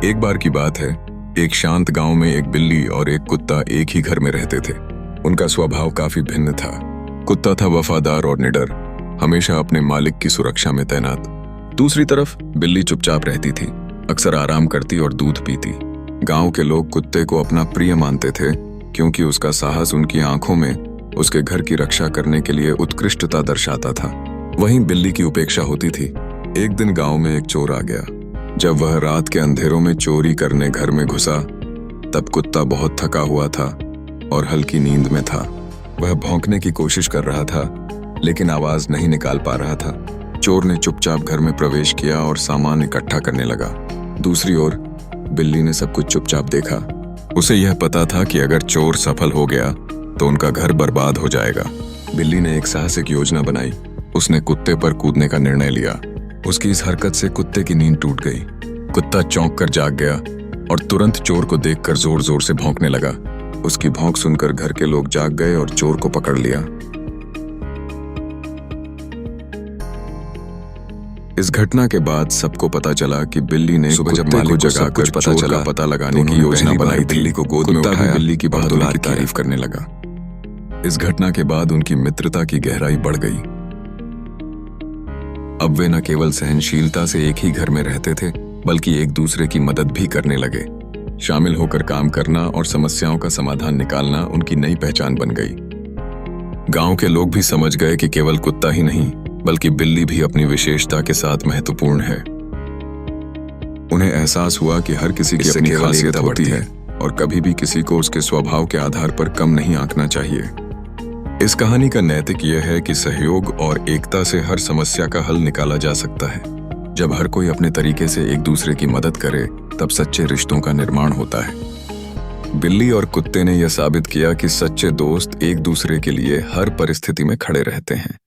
एक बार की बात है, एक शांत गांव में एक बिल्ली और एक कुत्ता एक ही घर में रहते थे। उनका स्वभाव काफी भिन्न था। कुत्ता था वफादार और निडर, हमेशा अपने मालिक की सुरक्षा में तैनात। दूसरी तरफ बिल्ली चुपचाप रहती थी, अक्सर आराम करती और दूध पीती। गांव के लोग कुत्ते को अपना प्रिय मानते थे, क्योंकि उसका साहस उनकी आंखों में उसके घर की रक्षा करने के लिए उत्कृष्टता दर्शाता था। वहीं बिल्ली की उपेक्षा होती थी। एक दिन गांव में एक चोर आ गया। जब वह रात के अंधेरों में चोरी करने घर में घुसा, तब कुत्ता बहुत थका हुआ था और हल्की नींद में था। वह भौंकने की कोशिश कर रहा था, लेकिन आवाज नहीं निकाल पा रहा था। चोर ने चुपचाप घर में प्रवेश किया और सामान इकट्ठा करने लगा। दूसरी ओर बिल्ली ने सब कुछ चुपचाप देखा। उसे यह पता था कि अगर चोर सफल हो गया तो उनका घर बर्बाद हो जाएगा। बिल्ली ने एक साहसिक योजना बनाई। उसने कुत्ते पर कूदने का निर्णय लिया। उसकी इस हरकत से कुत्ते की नींद टूट गई। कुत्ता चौंक कर जाग गया और तुरंत चोर को देखकर जोर जोर से भौंकने लगा। उसकी भौंक सुनकर घर के लोग जाग गए और चोर को पकड़ लिया। इस घटना के बाद सबको पता चला कि बिल्ली ने सुबह जब मालिक को जगाकर चोर का पता लगाने की योजना बनाई। बिल्ली को गोद में उठाया, बिल्ली की बहादुरी की तारीफ करने लगा। इस घटना के बाद उनकी मित्रता की गहराई बढ़ गई। अब वे न केवल सहनशीलता से एक ही घर में रहते थे, बल्कि एक दूसरे की मदद भी करने लगे। शामिल होकर काम करना और समस्याओं का समाधान निकालना उनकी नई पहचान बन गई। गांव के लोग भी समझ गए कि केवल कुत्ता ही नहीं, बल्कि बिल्ली भी अपनी विशेषता के साथ महत्वपूर्ण है। उन्हें एहसास हुआ कि हर किसी की अपनी खासियत होती है और कभी भी किसी को उसके स्वभाव के आधार पर कम नहीं आंकना चाहिए। इस कहानी का नैतिक यह है कि सहयोग और एकता से हर समस्या का हल निकाला जा सकता है। जब हर कोई अपने तरीके से एक दूसरे की मदद करे, तब सच्चे रिश्तों का निर्माण होता है। बिल्ली और कुत्ते ने यह साबित किया कि सच्चे दोस्त एक दूसरे के लिए हर परिस्थिति में खड़े रहते हैं।